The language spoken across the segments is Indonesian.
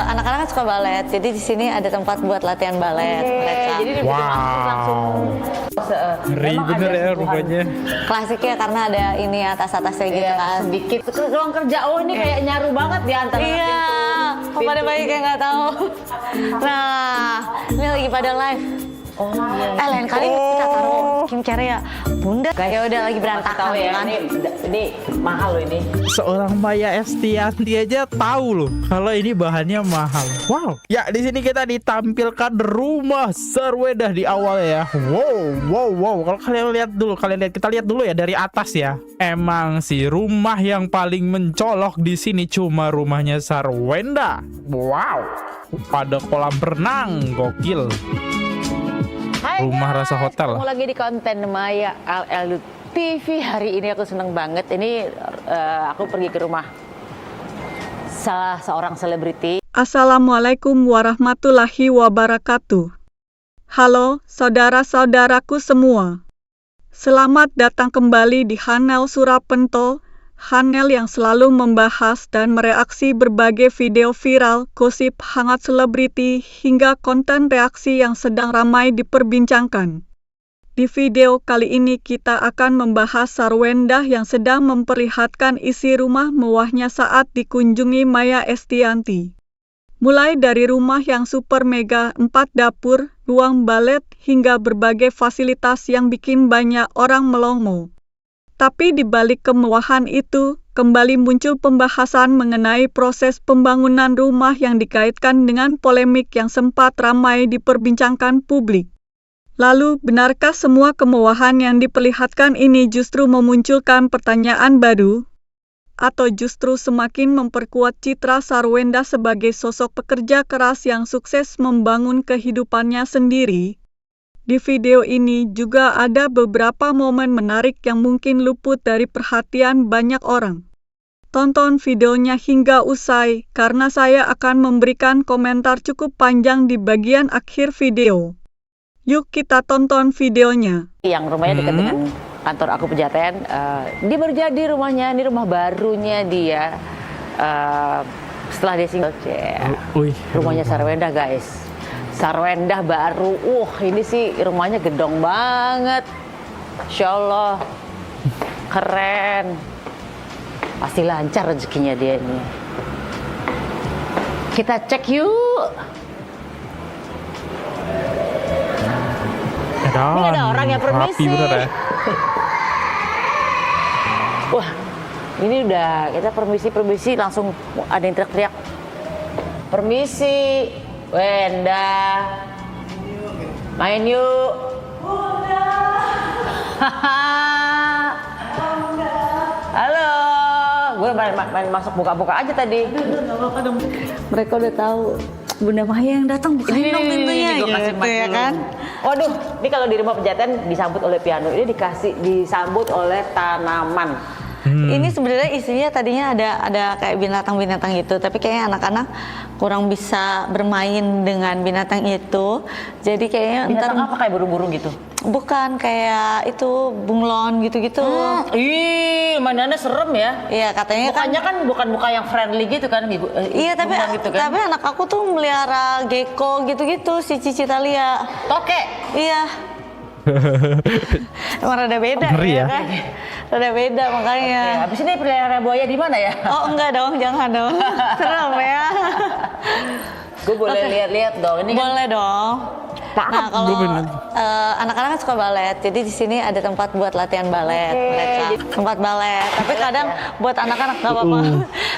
anak-anak kan suka balet, jadi di sini ada tempat buat latihan balet. Mereka. Jadi di langsung Ngeri bener ya rupanya. Klasiknya karena ada ini atas-atasnya gitu kan. sedikit ruang kerja. Oh ini kayak nyaru banget di antara Iya, pada banyak yang nggak tahu. Nah, ini lagi pada live. Oh iya. Lain kali kita taruh skincare ya, Bunda. Ya udah lagi berantakan Tahu ya, kan. ini mahal loh ini. Seorang Maya Estianti aja tahu loh kalau ini bahannya mahal. Wow. Ya di sini kita ditampilkan rumah Sarwenda di awal ya. Wow. Kalau kita lihat dulu ya dari atas ya. Emang sih rumah yang paling mencolok di sini cuma rumahnya Sarwenda. Wow. Ada kolam renang, gokil. Hai Rumah guys, rasa hotel. Ketemu lagi di konten Maya LL TV. Hari ini aku seneng banget. Ini aku pergi ke rumah salah seorang selebriti. Assalamualaikum warahmatullahi wabarakatuh. Halo saudara-saudaraku semua. Selamat datang kembali di Hanel Surapento, Hanel yang selalu membahas dan mereaksi berbagai video viral, gosip hangat selebriti, hingga konten reaksi yang sedang ramai diperbincangkan. Di video kali ini kita akan membahas Sarwenda yang sedang memperlihatkan isi rumah mewahnya saat dikunjungi Maya Estianti. Mulai dari rumah yang super mega, 4 dapur, ruang balet, hingga berbagai fasilitas yang bikin banyak orang melongo. Tapi di balik kemewahan itu, kembali muncul pembahasan mengenai proses pembangunan rumah yang dikaitkan dengan polemik yang sempat ramai diperbincangkan publik. Lalu, benarkah semua kemewahan yang diperlihatkan ini justru memunculkan pertanyaan baru? Atau justru semakin memperkuat citra Sarwenda sebagai sosok pekerja keras yang sukses membangun kehidupannya sendiri? Di video ini juga ada beberapa momen menarik yang mungkin luput dari perhatian banyak orang. Tonton videonya hingga usai, karena saya akan memberikan komentar cukup panjang di bagian akhir video. Yuk kita tonton videonya. Yang rumahnya dekat dengan kantor aku Pejaten. Dia baru jadi rumahnya, ini rumah barunya dia. Setelah dia single, rumahnya Sarwenda guys. Sarwenda baru, ini sih rumahnya gedong banget. Insya Allah, keren. Pasti lancar rezekinya dia ini. Kita cek yuk. Ini ada orang yang permisi. Rapi bener ya. Wah, ini udah kita permisi langsung ada yang teriak-teriak. Permisi. Wenda, main yuk. Halo, gue main masuk buka-buka aja tadi. Mereka udah tahu Bunda Maya yang datang, bukain dong pintunya Gue kasih gitu mic ya dulu. kan. Waduh, ini kalau di rumah Pejaten disambut oleh piano, ini disambut oleh tanaman. Ini sebenarnya isinya tadinya ada kayak binatang-binatang gitu, tapi kayaknya anak-anak kurang bisa bermain dengan binatang itu. Jadi kayaknya Binatang apa kayak burung-burung gitu? bukan kayak itu bunglon gitu-gitu. Ih, mainannya serem ya. Iya katanya kan. Mukanya kan bukan muka yang friendly gitu kan, Iya tapi gitu kan? tapi anak aku tuh melihara gecko gitu-gitu si Cici Talia. Toke. Iya. Emang rada beda Ngeri ya? kan? Rada beda makanya. Ya, habis ini pelihara buaya di mana ya? Oh enggak dong, jangan dong. Serem ya. Gue boleh lihat-lihat dong. Ini kan Boleh dong. Nah kalau Gue bener. anak-anak kan suka balet, jadi di sini ada tempat buat latihan balet mereka. Tempat balet. Tapi kadang buat anak-anak nggak apa-apa.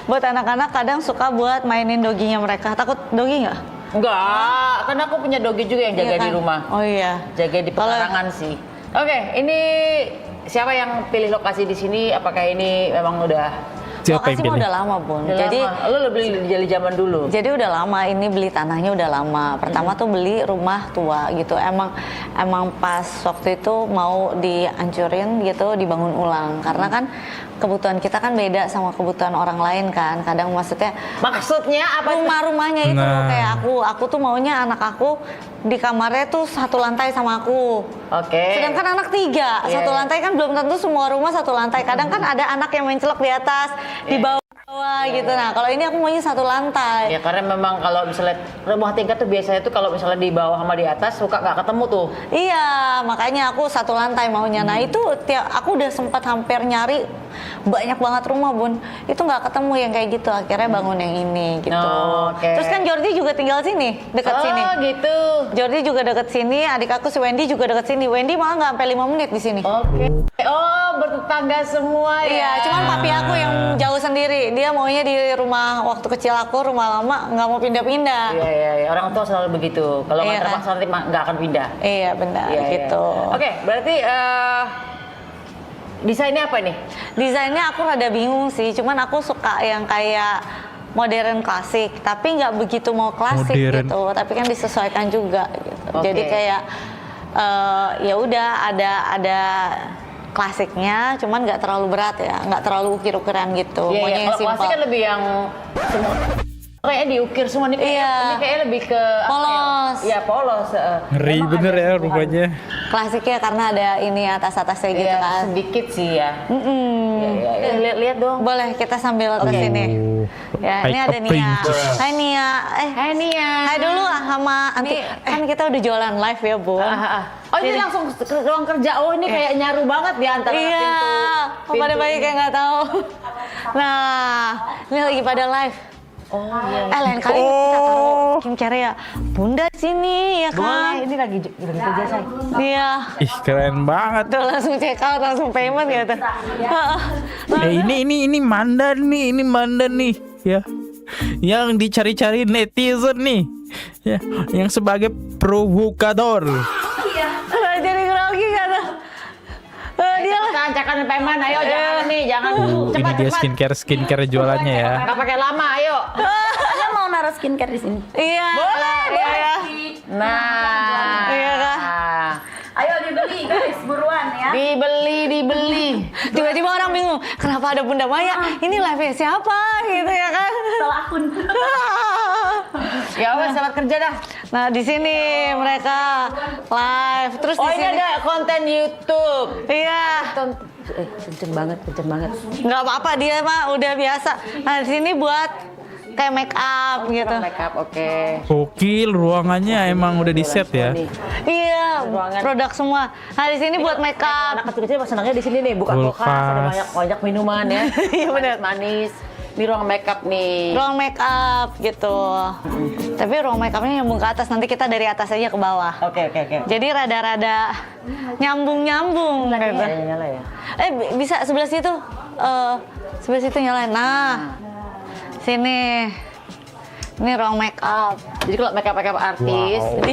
Buat anak-anak kadang suka buat mainin doginya mereka. Takut dogi nggak? enggak, karena aku punya dogi juga yang jaga Iya kan? di rumah. Oh iya. Jaga di pekarangan sih. Oke, ini siapa yang pilih lokasi di sini? Apakah ini memang udah Siapa Lokasi yang mah pilih? udah lama Bun. udah Jadi lama? Lo beli dari zaman dulu. Jadi udah lama, ini beli tanahnya udah lama. Pertama tuh beli rumah tua gitu. Emang pas waktu itu mau dihancurin gitu, dibangun ulang. Karena kan kebutuhan kita kan beda sama kebutuhan orang lain kan. Kadang maksudnya Maksudnya apa? rumah-rumahnya itu Nah. kayak aku tuh maunya anak aku di kamarnya tuh satu lantai sama aku. Oke. Sedangkan anak 3, Iya, satu iya. lantai kan belum tentu semua rumah satu lantai. Kadang kan ada anak yang mencelok di atas, di bawah. Wah gitu. Nah kalau ini aku maunya satu lantai. Ya karena memang kalau misalnya rumah tingkat tuh biasanya tuh kalau misalnya di bawah sama di atas suka nggak ketemu tuh. Iya, makanya aku satu lantai maunya. Nah itu aku udah sempat hampir nyari banyak banget rumah Bun. Itu nggak ketemu yang kayak gitu. Akhirnya bangun yang ini gitu. Oh, oke. Terus kan Jordi juga tinggal sini, dekat sini. Oh gitu. Jordi juga deket sini. Adik aku si Wendy juga deket sini. Wendy malah nggak sampai 5 menit di sini. Oke. Oh bertetangga semua ya. Iya, cuman papi aku yang jauh sendiri. Dia maunya di rumah waktu kecil aku, rumah lama, nggak mau pindah-pindah. Iya. Orang tua selalu begitu. Kalau nggak Iya, kan? terpaksa nanti nggak akan pindah. Iya benar Iya, gitu. Iya. Oke, berarti desainnya apa nih? Desainnya aku rada bingung sih, cuman aku suka yang kayak modern klasik, tapi nggak begitu mau klasik Modern. gitu, tapi kan disesuaikan juga gitu. Oke. Jadi kayak ya udah ada klasiknya, cuman nggak terlalu berat ya, nggak terlalu ukir-ukiran gitu. Iya, Maunya yang kalau klasik simpel. kan lebih yang semua kayak diukir semua nih. Iya. Ini kayaknya lebih ke apa ya? Polos. Iya polos. Ngeri Emang bener ada ya sentuhan. rumahnya. Klasiknya karena ada ini atas-atasnya gitu Iya, kan. sedikit sih ya. Iya. Lihat dong. Boleh kita sambil ke sini. Ya, ini Like ada a Nia. princess. Hai Nia. Hai Nia. Hai dulu sama anti. Kan kita udah jualan live ya, Bu. Oh ini langsung ke ruang kerja. Oh ini kayak nyaru banget di antara Iya, pintu. pada bayi kayak nggak tahu. Nah, ini lagi pada live. Oh iya. Lain kali kita taruh skincare ya. Bunda sini ya Boleh, kan. ini lagi kerja saya. Iya. Ih keren banget. Tuh langsung check out, langsung payment gitu. Ini mandan nih, ya. Yang dicari-cari netizen nih. Ya, yang sebagai provokador. Jadi grogi kata. Dia Cacakan payment, ayo jangan nih, jangan Ini cepat dia cepat. skincare jualannya ya. Nggak pakai lama, ayo. Saya mau naruh skincare di sini. Iya. Boleh, Iya. Nah, Iya, Kak. Ayo dibeli guys, buruan ya. Dibeli. Tiba-tiba orang bingung, kenapa ada Bunda Maya? Ini live-nya siapa? Gitu ya kan? Salah akun. Ya wes, selamat kerja dah. Nah, di sini mereka live. Terus Oh di ini sini ada konten YouTube. iya. Kenceng banget. Nggak apa-apa, dia mah udah biasa. Nah, di sini buat kayak make up gitu. Make up, oke. Gokil, ruangannya emang udah di set ya. Iya, Ruangan. produk semua. Nah, di sini buat make up. Anak kecil-kecil pas senangnya di sini nih, buka kulkas, ada Kulkas. banyak minuman ya. Iya, benar. Manis. Ini ruang make up nih. Ruang make up gitu. Tapi ruang make upnya nyambung ke atas, nanti kita dari atas aja ke bawah. Oke. Jadi rada-rada nyambung gitu. Nyala ya. Bisa sebelah situ. Sebelah situ nyalain. Nah, sini. Ini ruang make up. Jadi kalau make up artis, Wow.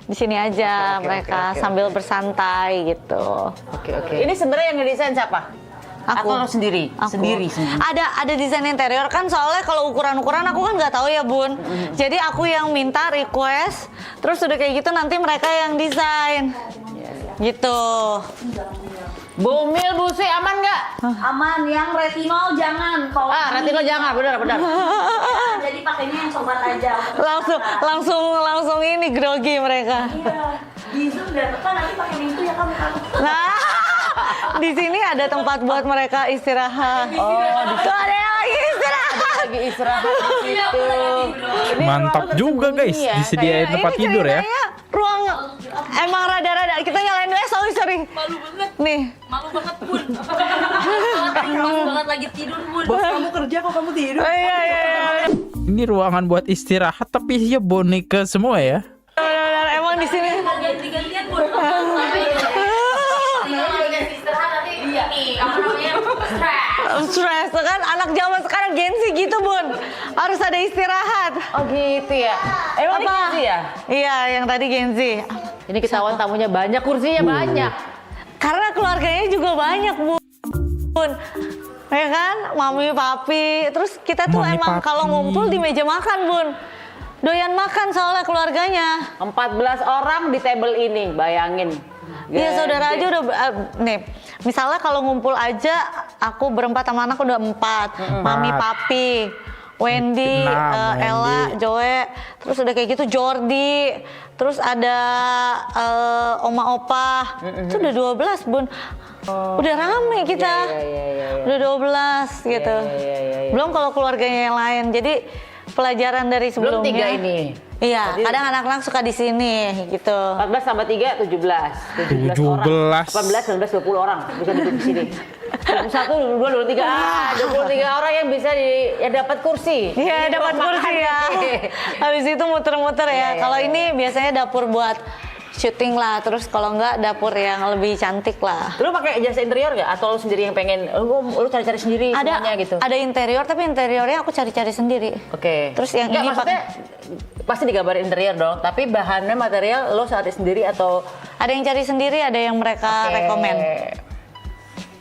Di sini aja Oke, mereka oke. sambil bersantai gitu. Oke. Ini sebenarnya yang ngedesain siapa? Aku. Atau sendiri? Aku. Sendiri. Ada desain interior kan, soalnya kalau ukuran-ukuran aku kan nggak tahu ya Bun. Jadi aku yang minta request, terus udah kayak gitu nanti mereka yang desain. Gitu. Bumil, Busi, aman nggak? Aman, yang retinol jangan. Kalau Retinol jangan, benar. jadi pakainya yang sobat aja. Langsung ini grogi mereka. Iya. Di Zoom dan kan nanti pakai itu ya kamu. Nah, di sini ada tempat buat mereka istirahat. Oh, tuh ada yang lagi istirahat. Lagi istirahat di situ. Ini Mantap ruang juga guys, tersembunyi ya, disediain Ini tempat tidur ya. ceritanya ruang emang rada-rada kita nyalain dulu, sorry. Malu banget. Nih. Malu banget pun. Malu banget lagi tidur pun. Oh, iya. Ini ruangan buat istirahat tapi isinya boneka semua ya. Benar-benar emang di sini. Ganti-gantian pun. Istirahat nanti ini apa namanya? Stress kan anak zaman sekarang Gen Z gitu Bun, harus ada istirahat. Oh gitu ya. Emang ini gitu ya? Iya, yang tadi Gen Z. Ini ketahuan tamunya banyak, kursinya banyak. Karena keluarganya juga banyak Bun. Ya kan, mami, papi. Terus kita tuh Mami, emang papi. kalau ngumpul di meja makan Bun. Doyan makan soalnya keluarganya. 14 orang di table ini, bayangin. Iya, Gede. saudara aja udah nih. Misalnya kalau ngumpul aja, aku berempat sama anak udah 4. Mami, papi, Wendy, Enam, Ella, Wendy. Joe, terus udah kayak gitu Jordi, terus ada oma opa, itu udah 12 bun. Udah rame kita, udah 12 gitu. Belum kalau keluarganya yang lain. Jadi pelajaran dari sebelumnya. Belum 3 ini. Iya, kadang anak-anak suka di sini gitu. 14 tambah 3 17. 17 orang. 18, 19, 20 orang bisa duduk di sini. 21, 22, 23. 23 orang yang bisa yang dapat kursi. Iya, dapat kursi ya. Habis itu muter-muter ya. Kalau ini biasanya dapur buat syuting lah, terus kalau enggak dapur yang lebih cantik lah. Lu pakai jasa interior nggak? Atau lu sendiri yang pengen? Lu cari-cari sendiri semuanya gitu? Ada interior, tapi interiornya aku cari-cari sendiri. Oke. Terus yang nggak, ini maksudnya pasti digambar interior dong. Tapi bahannya material lo cari sendiri atau? Ada yang cari sendiri, ada yang mereka rekomen.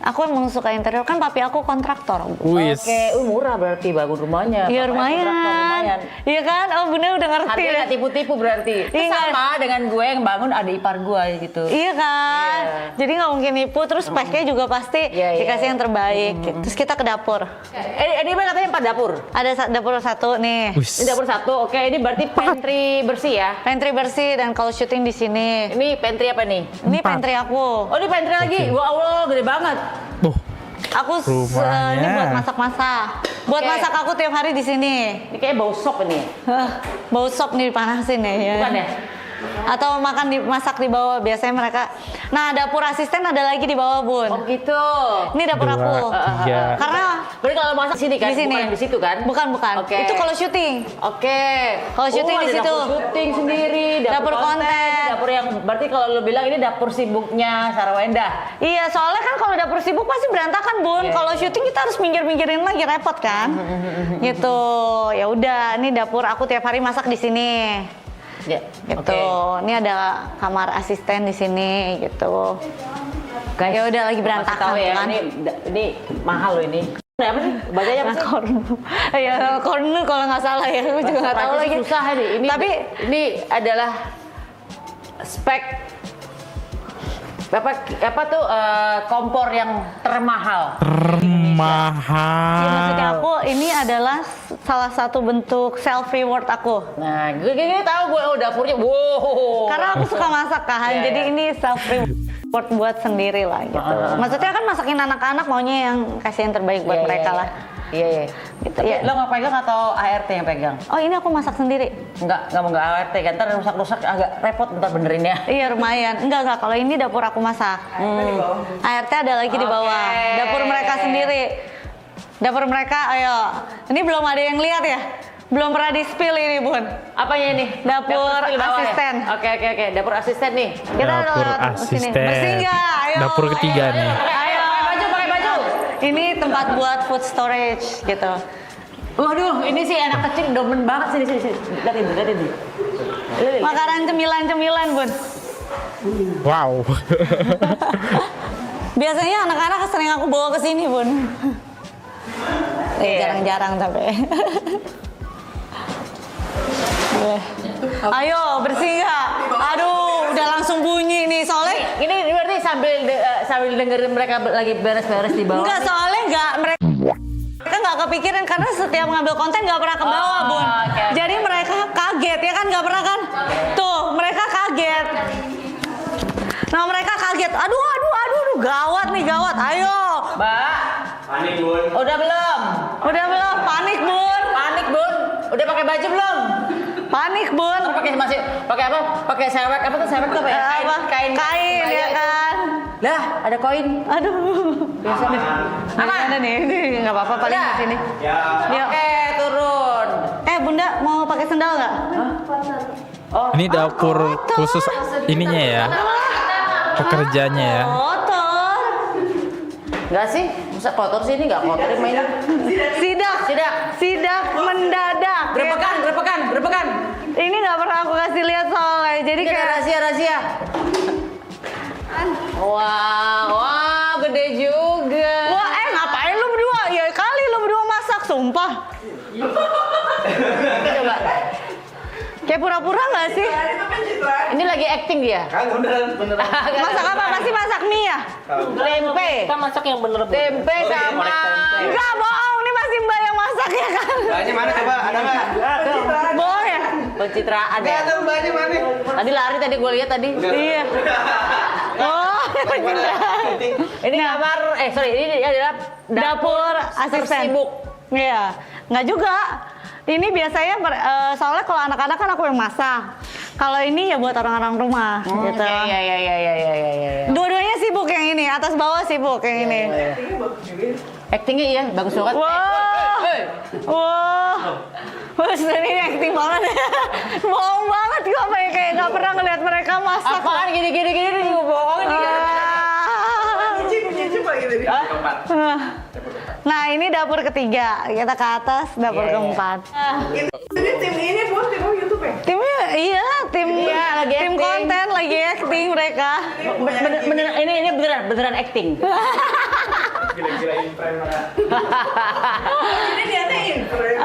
Aku emang suka interior, kan papi aku kontraktor. Wis. Oke, murah berarti bangun rumahnya. Iya Papanya kontraktor, lumayan. Iya kan? Oh bunda udah ngerti. Harganya ya. nggak tipu-tipu berarti. Iya. Sama dengan gue yang bangun ada ipar gue gitu. Iya kan? Iya. Jadi nggak mungkin nipu, terus speknya juga pasti Iya, iya. dikasih yang terbaik. Terus kita ke dapur. Ini katanya 4 dapur. Ada dapur satu nih. Wis. Ini dapur 1, oke. Ini berarti pantry bersih ya? Pantry bersih dan kalau syuting di sini. Ini pantry apa nih? Ini 4. pantry aku. Oh, ini pantry lagi? Wah Allah, gede banget. Oh, Aku Rumahnya. ini buat masak-masak. Buat Oke. masak aku tiap hari di sini. Ini kayak bau sop ini. Bau sop nih dipanasin ya. Bukan ya? Atau makan dimasak di bawah biasanya mereka. Nah, dapur asisten ada lagi di bawah, Bun. Oh gitu. Ini dapur 2, aku. 3. Karena Berarti kalau masak di sini kan? di sini. Bukan di situ kan? Bukan. Oke. Itu kalau syuting. Oke. Kalau syuting di ada situ. Dapur syuting sendiri, Dapur konten. dapur yang berarti kalau lo bilang ini dapur sibuknya Sarawenda. Iya, soalnya kan kalau dapur sibuk pasti berantakan, Bun. Iya, Kalau syuting kita harus minggir-minggirin lagi, repot kan? Gitu. Ya udah, ini dapur aku tiap hari masak di sini. Ya. Gitu. Oke. Ini ada kamar asisten di sini gitu. Guys, Ya udah lagi kasih berantakan tahu ya, kan. ini mahal loh ini. Ini apa sih? Bacanya apa sih? Ya, corner kalau nggak salah ya, aku juga nggak tahu Prancis lagi. susah nih. Tapi ini adalah spek apa tuh kompor yang termahal. Mahal. ya, maksudnya aku ini adalah salah satu bentuk self reward aku. Nah, gue tahu gue dapurnya. Wow. Karena aku suka masak kan, Iya, jadi iya. ini self reward buat sendiri lah gitu. Maksudnya kan masakin anak-anak maunya yang kasih yang terbaik buat Iya, mereka iya, lah. Iya, iya. Gitu, Tapi ya. lo nggak pegang atau ART yang pegang? Oh ini aku masak sendiri. Nggak mau ART kan, ntar rusak-rusak agak repot ntar benerinnya. Iya lumayan. Enggak. Kalau ini dapur aku masak. ART ada lagi di bawah. Oke. Dapur mereka sendiri. Dapur mereka, ayo. Ini belum ada yang lihat ya? Belum pernah di-spill ini, Bun. Apanya ini? Dapur spill bawah ya? asisten. Oke. Dapur asisten nih. Kita Dapur lewat sini. asisten. Bersih nggak? Ayo. Dapur ketiga nih. Ayo. Pakai baju. Ini tempat buat food storage gitu. Waduh, ini sih anak kecil demen banget sini. Lihatin. Lihatin. Makanan cemilan-cemilan, Bun. Wow. Biasanya anak-anak sering aku bawa ke sini, Bun. Jarang-jarang tapi. Ayo, bersih nggak? Aduh, udah langsung bunyi nih soalnya. Ini berarti sambil dengerin mereka lagi beres-beres di bawah. Enggak, soalnya mereka nggak kepikiran karena setiap ngambil konten nggak pernah ke bawah, Oh, Bun. oke. Jadi mereka kaget ya kan, nggak pernah kan? Tuh, mereka kaget. Nah, mereka kaget. Aduh, gawat nih, gawat. Ayo. Mbak. Panik Bun. Udah belum? Udah belum? Panik, Bun. Panik, Bun. Udah pakai baju belum? Panik, Bun. Pakai apa? Pakai sewek apa tuh? Sewek tuh apa ya? Apa? Kain kebaya ya itu. kan? Lah, ada koin. Aduh. Biasa nih. Apa? Ada nih, ini nggak apa-apa paling Udah. di sini. Ya. Yuk. Oke, turun. Bunda mau pakai sendal nggak? Oh, Ini dapur khusus ininya ya. Pekerjanya ya. Kotor. enggak sih? Masa kotor sih ini enggak kotor mainnya. Sidak mendadak. Grebekan. Ini nggak pernah aku kasih lihat soalnya. Jadi Ini ada kayak rahasia. Wow, gede juga. wah, ngapain lu berdua? Ya kali lu berdua masak, sumpah. Coba. Kayak pura-pura nggak sih? Ini lagi acting dia. Kan beneran. Masak apa? Pasti masak mie ya? Tempe. Kita masak yang bener. Tempe sama. Enggak, bohong. Ini pasti Mbak yang masak ya kan? Bahannya mana coba? Ada nggak? Bohong ya? pencitraan ya. Tadi lari tadi gue lihat tadi. Iya. Oh, Ini kamar, ini adalah dapur asisten. sibuk. Iya, nggak juga. Ini biasanya soalnya kalau anak-anak kan aku yang masak. Kalau ini ya buat orang-orang rumah gitu. Iya. Dua-duanya sibuk yang ini, atas bawah sibuk yang ini. Actingnya iya, bagus banget. Wow. Wow. Bos ini acting banget ya. Bohong banget gue kayak nggak pernah ngeliat mereka masak. Apaan gini juga bohong nih. Nah ini dapur ketiga, kita ke atas dapur keempat. Ini tim ini buat tim YouTube ya? Timnya iya, tim lagi tim acting. konten lagi acting mereka. Beneran ini beneran acting. Gila-gilain frame lah. Ini niatnya influencer.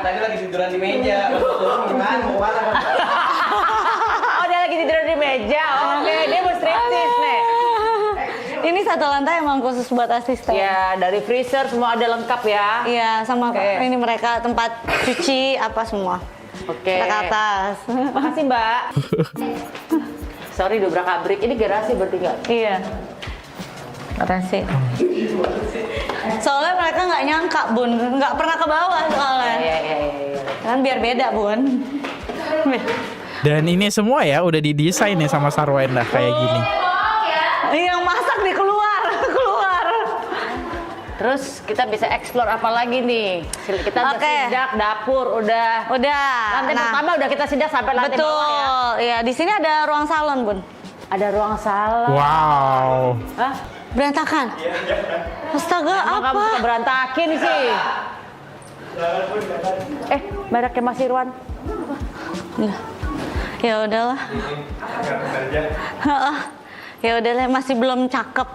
Tadi lagi tiduran di meja. Gimana mau kemana? Oh dia lagi tidur di meja. Oke, dia mau striptease nih. Ini satu lantai emang khusus buat asisten. Ya dari freezer semua ada lengkap ya. Iya, sama Oke. ini mereka tempat cuci apa semua. Oke. Kita ke atas. Makasih Mbak. Sorry dobrak abrik. Ini garasi berarti nggak? Iya. Garasi. Soalnya mereka nggak nyangka Bun, nggak pernah ke bawah soalnya. Iya. Kan biar beda Bun. Dan ini semua ya udah didesain nih sama Sarwenda kayak gini. Yang masak di keluar. Terus kita bisa explore apa lagi nih? Kita udah Oke. sidak dapur, udah. Lantai pertama udah kita sidak sampai lantai betul. bawah ya. Iya, di sini ada ruang salon Bun. Ada ruang salon. Wow. Hah? Berantakan. Astaga, Emang kamu apa? suka berantakin sih? Mereknya Mas Irwan. Ya udahlah. Heeh. Ya udahlah, masih belum cakep.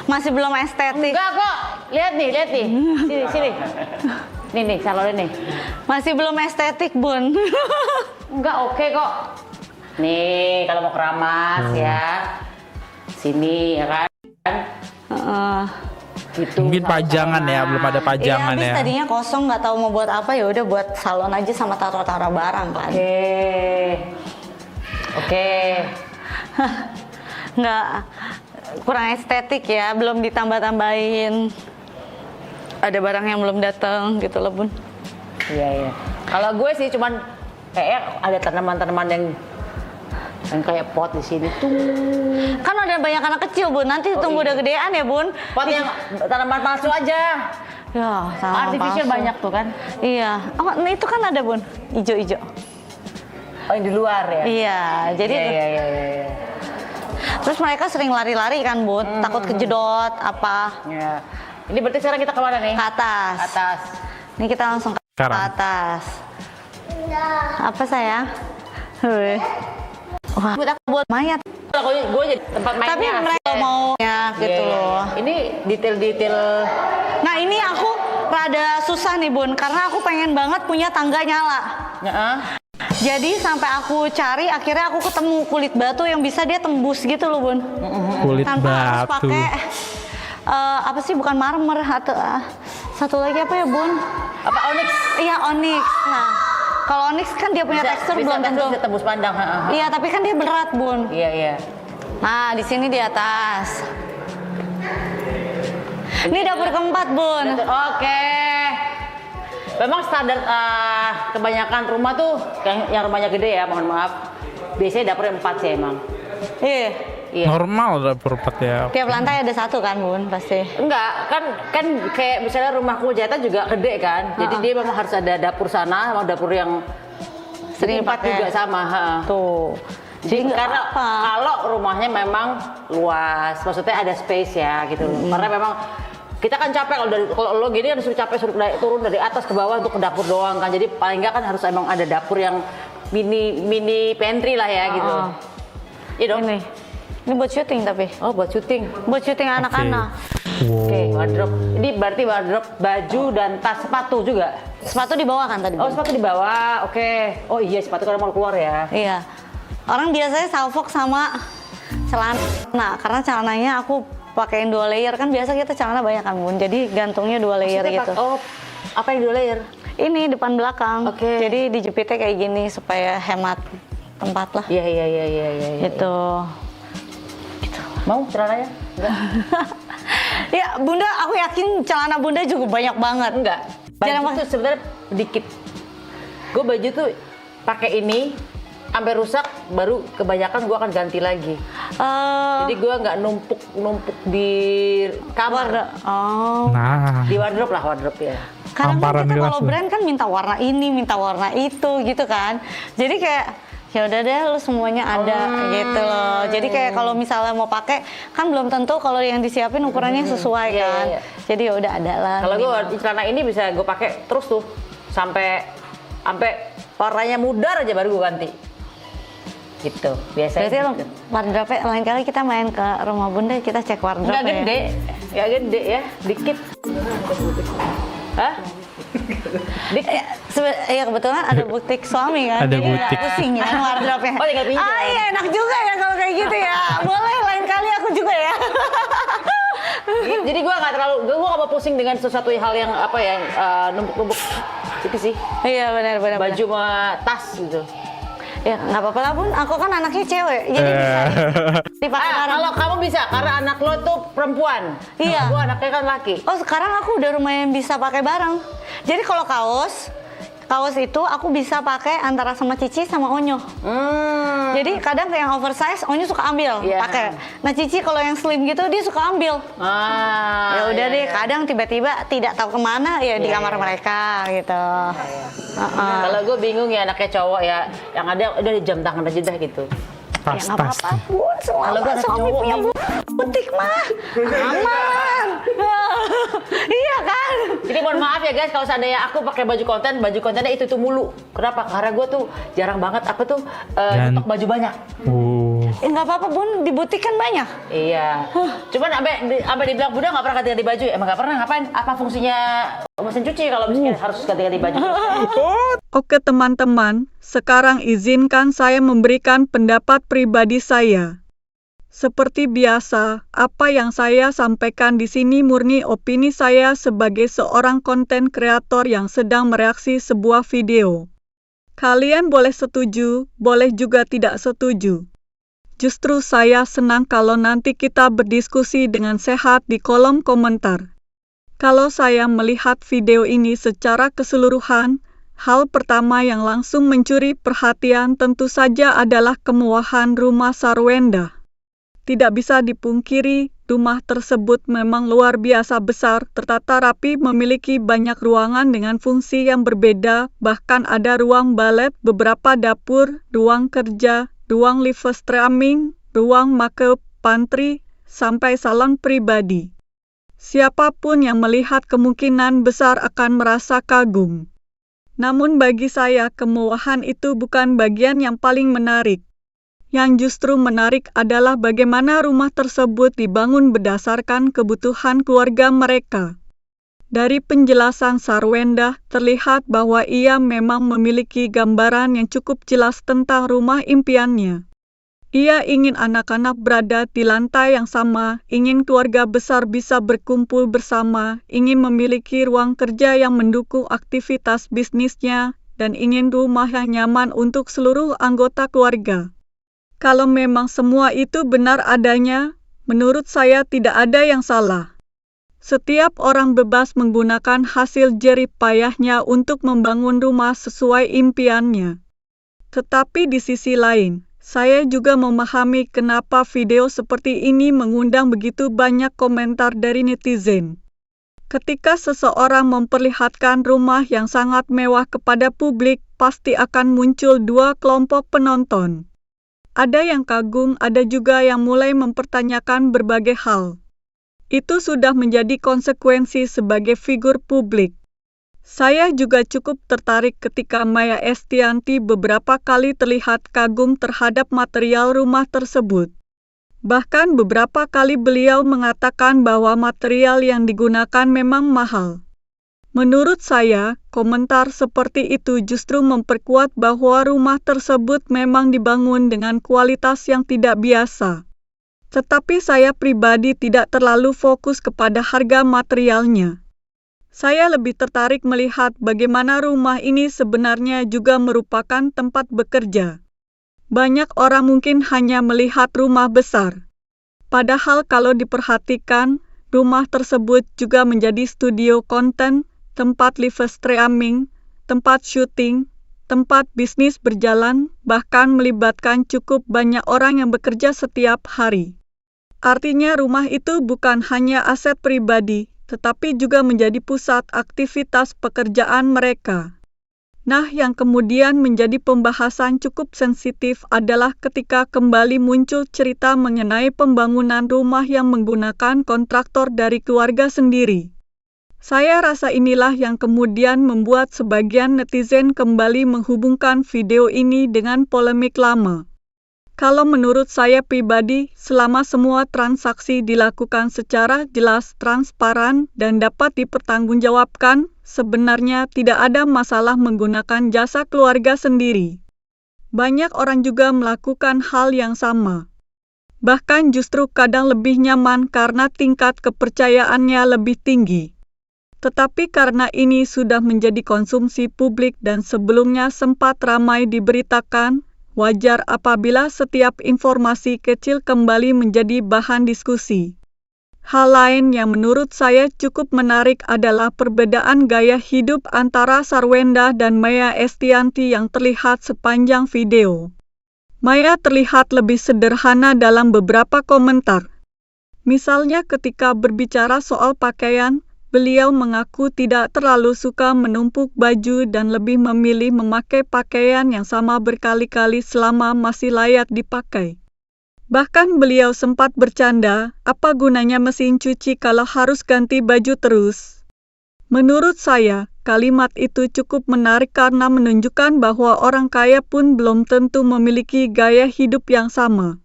Masih belum estetik. Enggak kok. Lihat nih. Sini. Nih, salonnya nih. Masih belum estetik, Bun. Enggak oke kok. Nih, kalau mau keramas ya. Sini ya kan. Heeh. Gitu. Mungkin pajangan ya, belum ada pajangan habis ya. tadinya kosong nggak tahu mau buat apa, ya udah buat salon aja sama taruh-taruh barang kan. Oke. Nggak kurang estetik ya, belum ditambah-tambahin. Ada barang yang belum datang gitu loh, Bun. Iya. Kalau gue sih cuman kayak ada tanaman-tanaman yang kayak pot di sini tuh. Kan ada banyak anak kecil, Bun. Nanti tunggu udah gedean ya, Bun. Pot yang tanaman palsu aja. Ya, sama Artificial palsu. banyak tuh kan. Iya. Oh, nah itu kan ada, Bun. Ijo-ijo. Oh, yang di luar ya. Iya, jadi Iya. terus mereka sering lari-lari kan, Bun. Takut kejedot apa. Ya. Ini berarti sekarang kita kemana nih? Ke atas. Atas. Ini kita langsung ke Sekarang. atas. Apa sayang? Wih. Wah, buat mayat. Kalau gue jadi tempat mainnya. Tapi mereka mau ya gitu Iya. loh. Ini detail-detail. Nah ini aku rada susah nih, Bun, karena aku pengen banget punya tangga nyala. Jadi sampai aku cari, akhirnya aku ketemu kulit batu yang bisa dia tembus gitu loh, Bun. Kulit Tanpa harus batu. pakai apa sih, bukan marmer atau satu lagi apa ya, Bun? Apa onyx? Iya, onyx. Nah, kalau onyx kan dia punya tekstur belum tentu. Bisa tembus pandang. Iya, tapi kan dia berat, Bun. Iya. Nah, di sini di atas. Ini dapur keempat, Bun. Oke. Memang standar kebanyakan rumah tuh yang rumahnya gede ya, mohon maaf. Biasanya dapurnya 4 sih emang. Iya. Iya. Normal dapur 4 ya. Tiap lantai ada satu kan, Bun, pasti. Enggak, kan kayak misalnya rumahku Jata juga gede kan. Jadi dia memang harus ada dapur sana sama dapur yang Sering empat pakai. juga sama. Tuh. Jadi nggak karena apa. kalau rumahnya memang luas, maksudnya ada space ya gitu loh. Karena memang kita kan capek kalau lo gini kan suruh capek suruh turun dari atas ke bawah untuk ke dapur doang kan. Jadi paling nggak kan harus emang ada dapur yang mini pantry lah ya gitu. Iya dong. Ini buat syuting tapi. Oh buat syuting. Buat syuting anak-anak. Oke, wardrobe. Ini berarti wardrobe baju dan tas sepatu juga. Sepatu di bawah kan tadi? Oh Bun? sepatu di bawah. Oke. Oh iya sepatu kalau mau keluar ya. Iya. Orang biasanya salfok sama celana. Nah, karena celananya aku pakein 2 layer kan, biasa kita celana banyak kan, Bun. Jadi gantungnya 2 layer Maksudnya gitu. apa yang 2 layer? Ini depan belakang. Oke. Jadi dijepitnya kayak gini supaya hemat tempat lah. Iya. Gitu. Mau celananya? Enggak. Ya, Bunda, aku yakin celana Bunda juga banyak banget. Enggak. Baju Jarang tuh sebenarnya dikit. Gue baju tuh pakai ini sampai rusak, baru kebanyakan gue akan ganti lagi. Jadi gue nggak numpuk di kamar. Oh. Nah, Di wardrobe ya. Kadang kan Hamparan kita gelas kalau tuh. brand kan minta warna ini, minta warna itu gitu kan. Jadi kayak ya udah deh lu semuanya ada gitu loh. Jadi kayak kalau misalnya mau pakai kan belum tentu kalau yang disiapin ukurannya sesuai Iya, kan. iya. Jadi ya udah ada lah. Kalau gue minimal. celana ini bisa gue pakai terus tuh sampai warnanya mudar aja baru gue ganti. Gitu biasanya. Berarti gitu. wardrobe lain kali kita main ke rumah Bunda kita cek wardrobe Nggak gede, nggak gede ya, dikit. Hah? Ya kebetulan ada butik suami kan. Ada jadi nggak butik. pusing ya wardrobe-nya. Oh, tinggal pinjam. Iya enak juga ya kalau kayak gitu ya. Boleh lain kali aku juga ya. Jadi gue nggak mau pusing dengan sesuatu hal yang apa ya, numpuk-numpuk itu sih. Iya benar. Baju sama tas gitu. Ya nggak apa-apa lah Bun, aku kan anaknya cewek, jadi bisa dipakai bareng. Kalau kamu bisa, karena anak lo tuh perempuan. Iya. Gue anaknya kan laki. Oh sekarang aku udah lumayan bisa pakai bareng. Jadi kalau kaos itu aku bisa pakai antara sama Cici sama Onyo. Jadi kadang yang oversize Onyo suka ambil, Iya. pakai. Nah Cici kalau yang slim gitu dia suka ambil. Ya udah deh, kadang tiba-tiba tidak tahu kemana ya di kamar mereka gitu. Kalau gue bingung ya anaknya cowok ya, yang ada udah di jam tangan aja dah gitu. Ya nggak apa-apa Bun, selama suami punya butik mah aman. Iya kan? Jadi mohon maaf ya guys kalau seandainya aku pakai baju kontennya itu mulu. Kenapa? Karena gue tuh jarang banget nyetok baju banyak. Nggak apa-apa Bun, di butik kan banyak. Iya. Cuman sampai dibilang Bunda nggak pernah ganti-ganti baju. Emang nggak pernah, ngapain? Apa fungsinya mesin cuci kalau misalnya harus ganti-ganti baju? Oke teman-teman, sekarang izinkan saya memberikan pendapat pribadi saya. Seperti biasa, apa yang saya sampaikan di sini murni opini saya sebagai seorang konten kreator yang sedang mereaksi sebuah video. Kalian boleh setuju, boleh juga tidak setuju. Justru saya senang kalau nanti kita berdiskusi dengan sehat di kolom komentar. Kalau saya melihat video ini secara keseluruhan, hal pertama yang langsung mencuri perhatian tentu saja adalah kemewahan rumah Sarwenda. Tidak bisa dipungkiri, rumah tersebut memang luar biasa besar, tertata rapi, memiliki banyak ruangan dengan fungsi yang berbeda, bahkan ada ruang balet, beberapa dapur, ruang kerja, ruang live streaming, ruang make pantry, sampai salon pribadi. Siapapun yang melihat kemungkinan besar akan merasa kagum. Namun bagi saya, kemewahan itu bukan bagian yang paling menarik. Yang justru menarik adalah bagaimana rumah tersebut dibangun berdasarkan kebutuhan keluarga mereka. Dari penjelasan Sarwenda, terlihat bahwa ia memang memiliki gambaran yang cukup jelas tentang rumah impiannya. Ia ingin anak-anak berada di lantai yang sama, ingin keluarga besar bisa berkumpul bersama, ingin memiliki ruang kerja yang mendukung aktivitas bisnisnya, dan ingin rumah yang nyaman untuk seluruh anggota keluarga. Kalau memang semua itu benar adanya, menurut saya tidak ada yang salah. Setiap orang bebas menggunakan hasil jerih payahnya untuk membangun rumah sesuai impiannya. Tetapi di sisi lain, saya juga memahami kenapa video seperti ini mengundang begitu banyak komentar dari netizen. Ketika seseorang memperlihatkan rumah yang sangat mewah kepada publik, pasti akan muncul dua kelompok penonton. Ada yang kagum, ada juga yang mulai mempertanyakan berbagai hal. Itu sudah menjadi konsekuensi sebagai figur publik. Saya juga cukup tertarik ketika Maya Estianty beberapa kali terlihat kagum terhadap material rumah tersebut. Bahkan beberapa kali beliau mengatakan bahwa material yang digunakan memang mahal. Menurut saya, komentar seperti itu justru memperkuat bahwa rumah tersebut memang dibangun dengan kualitas yang tidak biasa. Tetapi saya pribadi tidak terlalu fokus kepada harga materialnya. Saya lebih tertarik melihat bagaimana rumah ini sebenarnya juga merupakan tempat bekerja. Banyak orang mungkin hanya melihat rumah besar. Padahal kalau diperhatikan, rumah tersebut juga menjadi studio konten, tempat live streaming, tempat syuting, tempat bisnis berjalan, bahkan melibatkan cukup banyak orang yang bekerja setiap hari. Artinya rumah itu bukan hanya aset pribadi, tetapi juga menjadi pusat aktivitas pekerjaan mereka. Nah, yang kemudian menjadi pembahasan cukup sensitif adalah ketika kembali muncul cerita mengenai pembangunan rumah yang menggunakan kontraktor dari keluarga sendiri. Saya rasa inilah yang kemudian membuat sebagian netizen kembali menghubungkan video ini dengan polemik lama. Kalau menurut saya pribadi, selama semua transaksi dilakukan secara jelas, transparan, dan dapat dipertanggungjawabkan, sebenarnya tidak ada masalah menggunakan jasa keluarga sendiri. Banyak orang juga melakukan hal yang sama. Bahkan justru kadang lebih nyaman karena tingkat kepercayaannya lebih tinggi. Tetapi karena ini sudah menjadi konsumsi publik dan sebelumnya sempat ramai diberitakan, wajar apabila setiap informasi kecil kembali menjadi bahan diskusi. Hal lain yang menurut saya cukup menarik adalah perbedaan gaya hidup antara Sarwenda dan Maya Estianty yang terlihat sepanjang video. Maya terlihat lebih sederhana dalam beberapa komentar. Misalnya ketika berbicara soal pakaian, beliau mengaku tidak terlalu suka menumpuk baju dan lebih memilih memakai pakaian yang sama berkali-kali selama masih layak dipakai. Bahkan beliau sempat bercanda, apa gunanya mesin cuci kalau harus ganti baju terus? Menurut saya, kalimat itu cukup menarik karena menunjukkan bahwa orang kaya pun belum tentu memiliki gaya hidup yang sama.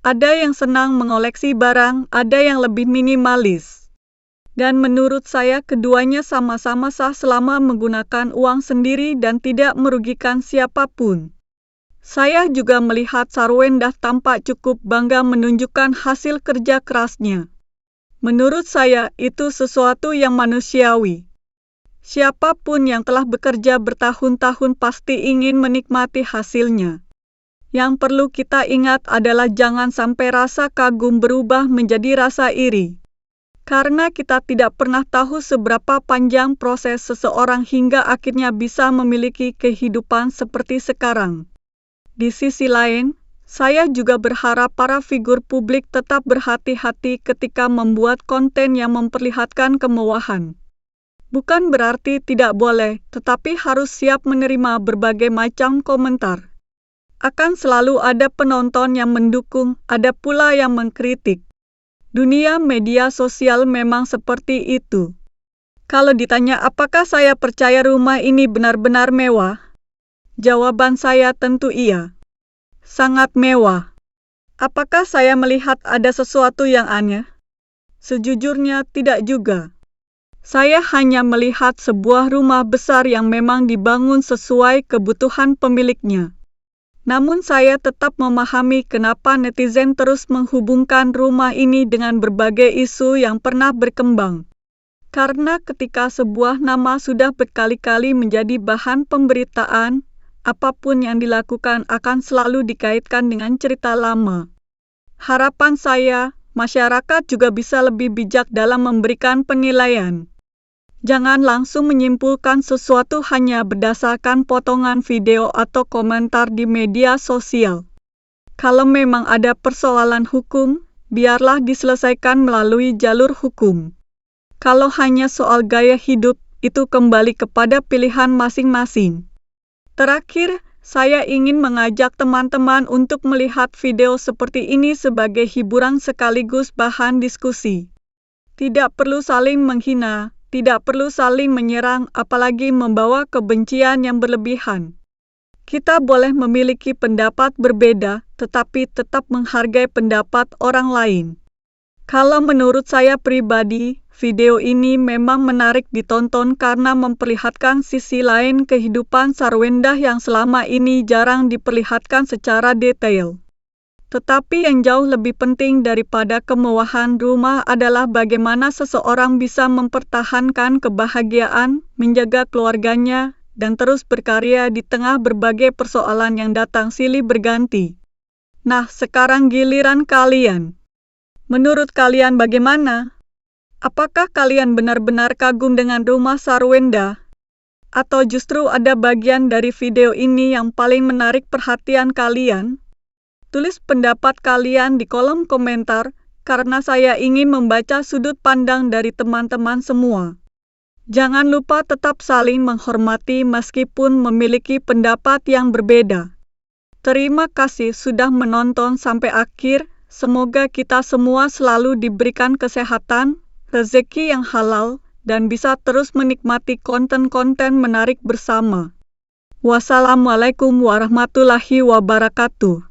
Ada yang senang mengoleksi barang, ada yang lebih minimalis. Dan menurut saya keduanya sama-sama sah selama menggunakan uang sendiri dan tidak merugikan siapapun. Saya juga melihat Sarwenda tampak cukup bangga menunjukkan hasil kerja kerasnya. Menurut saya itu sesuatu yang manusiawi. Siapapun yang telah bekerja bertahun-tahun pasti ingin menikmati hasilnya. Yang perlu kita ingat adalah jangan sampai rasa kagum berubah menjadi rasa iri. Karena kita tidak pernah tahu seberapa panjang proses seseorang hingga akhirnya bisa memiliki kehidupan seperti sekarang. Di sisi lain, saya juga berharap para figur publik tetap berhati-hati ketika membuat konten yang memperlihatkan kemewahan. Bukan berarti tidak boleh, tetapi harus siap menerima berbagai macam komentar. Akan selalu ada penonton yang mendukung, ada pula yang mengkritik. Dunia media sosial memang seperti itu. Kalau ditanya apakah saya percaya rumah ini benar-benar mewah? Jawaban saya tentu iya. Sangat mewah. Apakah saya melihat ada sesuatu yang aneh? Sejujurnya tidak juga. Saya hanya melihat sebuah rumah besar yang memang dibangun sesuai kebutuhan pemiliknya. Namun saya tetap memahami kenapa netizen terus menghubungkan rumah ini dengan berbagai isu yang pernah berkembang. Karena ketika sebuah nama sudah berkali-kali menjadi bahan pemberitaan, apapun yang dilakukan akan selalu dikaitkan dengan cerita lama. Harapan saya, masyarakat juga bisa lebih bijak dalam memberikan penilaian. Jangan langsung menyimpulkan sesuatu hanya berdasarkan potongan video atau komentar di media sosial. Kalau memang ada persoalan hukum, biarlah diselesaikan melalui jalur hukum. Kalau hanya soal gaya hidup, itu kembali kepada pilihan masing-masing. Terakhir, saya ingin mengajak teman-teman untuk melihat video seperti ini sebagai hiburan sekaligus bahan diskusi. Tidak perlu saling menghina. Tidak perlu saling menyerang, apalagi membawa kebencian yang berlebihan. Kita boleh memiliki pendapat berbeda, tetapi tetap menghargai pendapat orang lain. Kalau menurut saya pribadi, video ini memang menarik ditonton karena memperlihatkan sisi lain kehidupan Sarwenda yang selama ini jarang diperlihatkan secara detail. Tetapi yang jauh lebih penting daripada kemewahan rumah adalah bagaimana seseorang bisa mempertahankan kebahagiaan, menjaga keluarganya, dan terus berkarya di tengah berbagai persoalan yang datang silih berganti. Nah, sekarang giliran kalian. Menurut kalian bagaimana? Apakah kalian benar-benar kagum dengan rumah Sarwenda? Atau justru ada bagian dari video ini yang paling menarik perhatian kalian? Tulis pendapat kalian di kolom komentar karena saya ingin membaca sudut pandang dari teman-teman semua. Jangan lupa tetap saling menghormati meskipun memiliki pendapat yang berbeda. Terima kasih sudah menonton sampai akhir. Semoga kita semua selalu diberikan kesehatan, rezeki yang halal, dan bisa terus menikmati konten-konten menarik bersama. Wassalamualaikum warahmatullahi wabarakatuh.